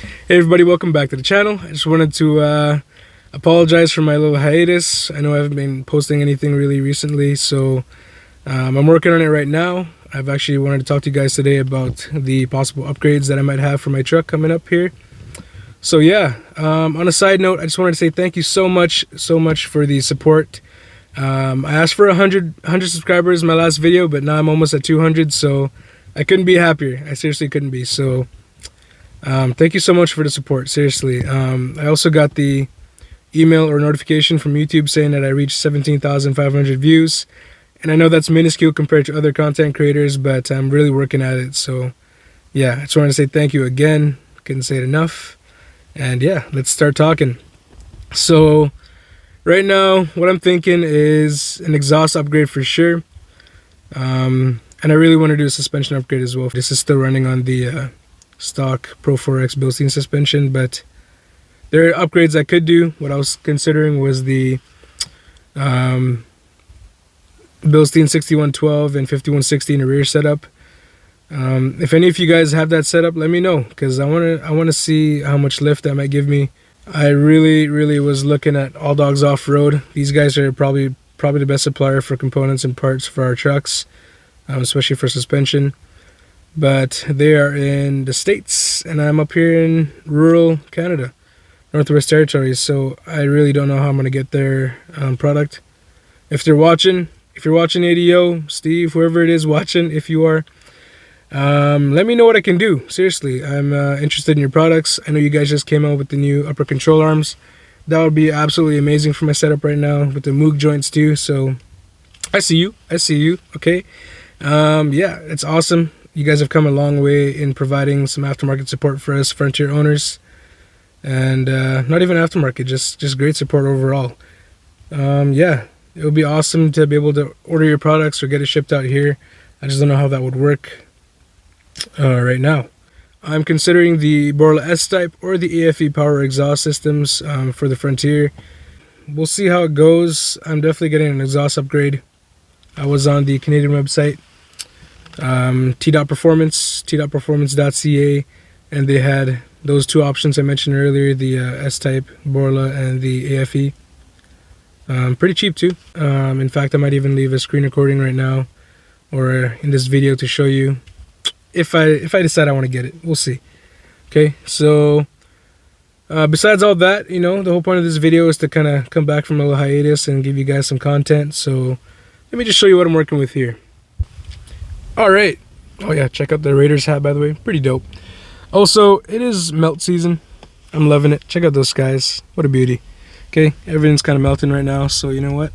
Hey everybody, welcome back to the channel. I just wanted to apologize for my little hiatus. I know I haven't been posting anything really recently, so I'm working on it right now. I've actually wanted to talk to you guys today about the possible upgrades that I might have for my truck coming up here. So yeah, on a side note, I just wanted to say thank you so much for the support. I asked for 100 subscribers in my last video, but now I'm almost at 200, so I couldn't be happier. I seriously couldn't be. So thank you so much for the support, seriously. I also got the email or notification from YouTube saying that I reached 17,500 views, and I know that's minuscule compared to other content creators, but I'm really working at it. So yeah, I just wanted to say thank you again. Couldn't say it enough. And yeah, let's start talking. So right now what I'm thinking is an exhaust upgrade for sure, and I really want to do a suspension upgrade as well. This is still running on the stock Pro 4X Bilstein suspension, but there are upgrades I could do. What I was considering was the Bilstein 6112 and 5160 in the rear setup. If any of you guys have that setup, let me know, because I want to see how much lift that might give me. I really was looking at All Dogs Off-Road. These guys are probably the best supplier for components and parts for our trucks, especially for suspension. But they are in the States, and I'm up here in rural Canada, Northwest Territories, so I really don't know how I'm going to get their product. If you're watching ADO, Steve, whoever it is watching, if you are, let me know what I can do. Seriously, I'm interested in your products. I know you guys just came out with the new upper control arms. That would be absolutely amazing for my setup right now, with the Moog joints too. So I see you, okay. Yeah, it's awesome. You guys have come a long way in providing some aftermarket support for us Frontier owners, and not even aftermarket, just great support overall. Yeah, it would be awesome to be able to order your products or get it shipped out here. I just don't know how that would work right now. I'm considering the Borla S-Type or the AFE power exhaust systems for the Frontier. We'll see how it goes. I'm definitely getting an exhaust upgrade. I was on the Canadian website, t.performance.ca, and they had those two options I mentioned earlier, the S-Type Borla and the AFE. Pretty cheap too. In fact, I might even leave a screen recording right now or in this video to show you if I decide I want to get it. We'll see. Okay, so besides all that, you know, the whole point of this video is to kind of come back from a little hiatus and give you guys some content. So let me just show you what I'm working with here. All right. Oh yeah, check out the Raiders hat, by the way. Pretty dope. Also, it is melt season. I'm loving it. Check out those skies. What a beauty. Okay, everything's kind of melting right now, so you know what?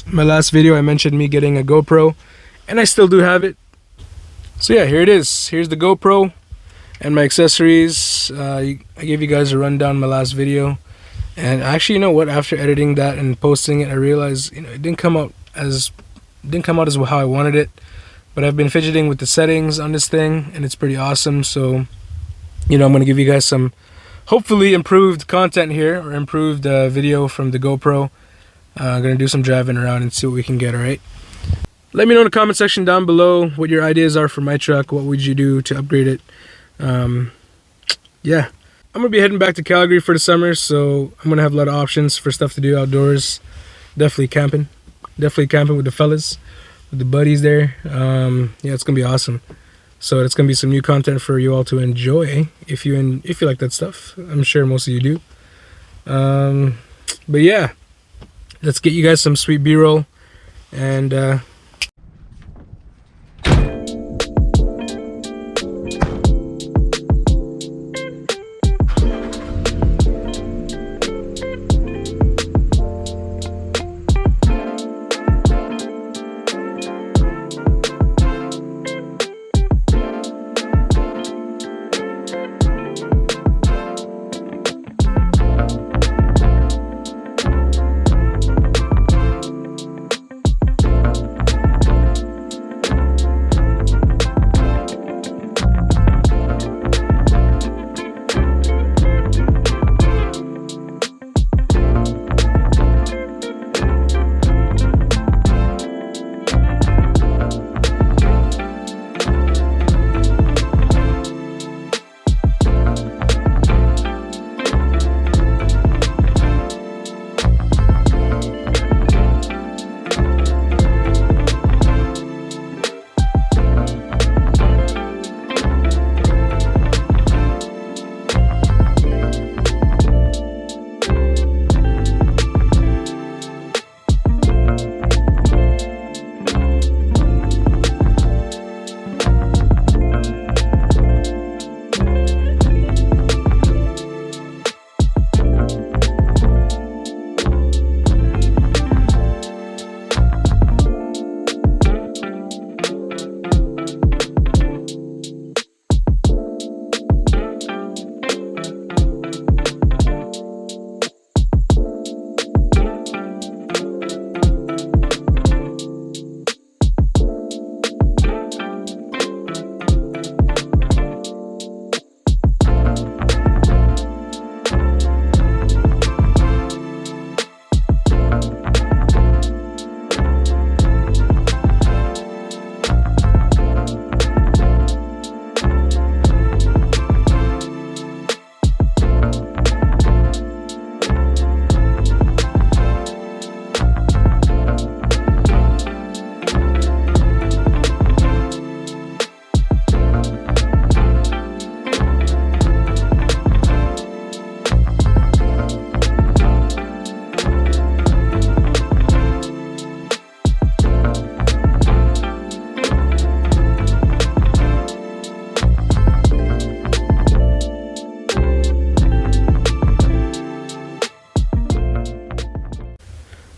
My last video I mentioned me getting a GoPro, and I still do have it. So yeah, here it is. Here's the GoPro and my accessories. I gave you guys a rundown in my last video, and actually, you know what? After editing that and posting it, I realized, you know, it didn't come out as how I wanted it. But I've been fidgeting with the settings on this thing, and it's pretty awesome. So, you know, I'm going to give you guys some hopefully improved content here, or improved video from the GoPro. I'm going to do some driving around and see what we can get, alright? Let me know in the comment section down below what your ideas are for my truck. What would you do to upgrade it? Yeah. I'm going to be heading back to Calgary for the summer, so I'm going to have a lot of options for stuff to do outdoors. Definitely camping with the fellas, with the buddies there. Yeah, it's gonna be awesome. So it's gonna be some new content for you all to enjoy if you like that stuff. I'm sure most of you do. But yeah, let's get you guys some sweet B-roll, and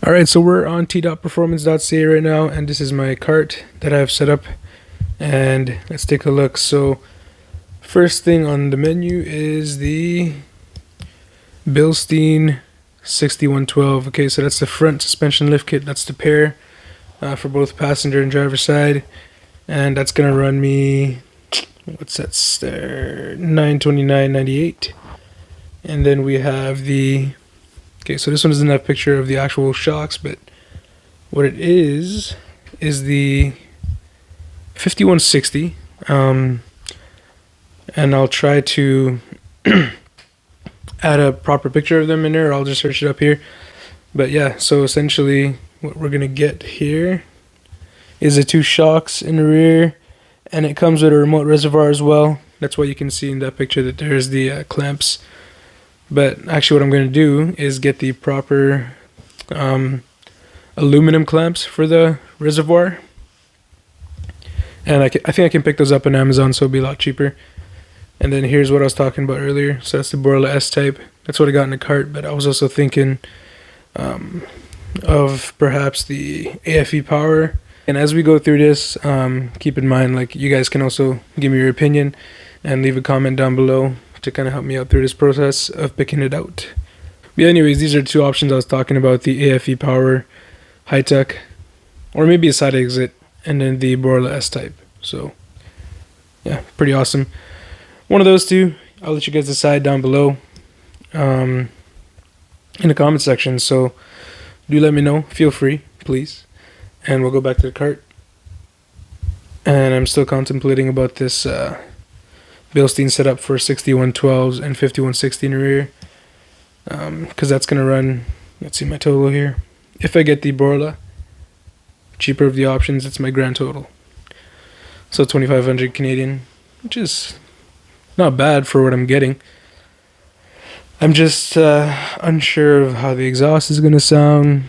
Alright, so we're on t.performance.ca right now, and this is my cart that I've set up, and let's take a look. So first thing on the menu is the Bilstein 6112. Okay, so that's the front suspension lift kit. That's the pair for both passenger and driver side, and that's gonna run me, what's that there, $929.98. And then we have the, okay, so this one doesn't have a picture of the actual shocks, but what it is the 5160. And I'll try to add a proper picture of them in there, or I'll just search it up here. But yeah, so essentially what we're gonna get here is the two shocks in the rear, and it comes with a remote reservoir as well. That's why you can see in that picture that there's the clamps. But actually what I'm going to do is get the proper aluminum clamps for the reservoir. And I think I can pick those up on Amazon, so it'll be a lot cheaper. And then here's what I was talking about earlier. So that's the Borla S-Type. That's what I got in the cart, but I was also thinking of perhaps the AFE power. And as we go through this, keep in mind, like, you guys can also give me your opinion and leave a comment down below to kind of help me out through this process of picking it out. But yeah, anyways, these are two options I was talking about: the AFE power high tech, or maybe a side exit, and then the Borla S-Type. So yeah, pretty awesome. One of those two. I'll let you guys decide down below in the comment section. So do let me know. Feel free, please. And we'll go back to the cart. And I'm still contemplating about this Bilstein setup for 6112s and 5160 in the rear, because that's going to run, let's see my total here. If I get the Borla, cheaper of the options, it's my grand total. So 2,500 Canadian, which is not bad for what I'm getting. I'm just unsure of how the exhaust is going to sound.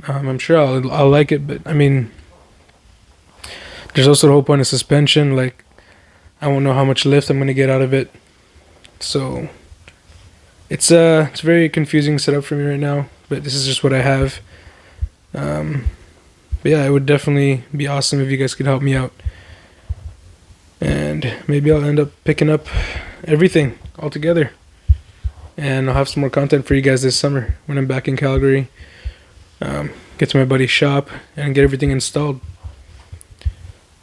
I'm sure I'll like it, but I mean, there's also the whole point of suspension. Like, I won't know how much lift I'm going to get out of it. So it's a very confusing setup for me right now, but this is just what I have. But yeah, it would definitely be awesome if you guys could help me out. And maybe I'll end up picking up everything all together. And I'll have some more content for you guys this summer when I'm back in Calgary. Get to my buddy's shop and get everything installed.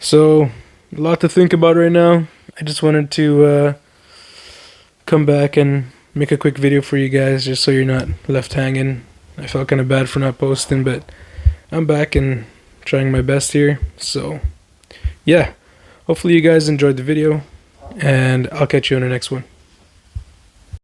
So a lot to think about right now. I just wanted to come back and make a quick video for you guys, just so you're not left hanging. I felt kind of bad for not posting, but I'm back and trying my best here. So yeah, hopefully you guys enjoyed the video, and I'll catch you on the next one.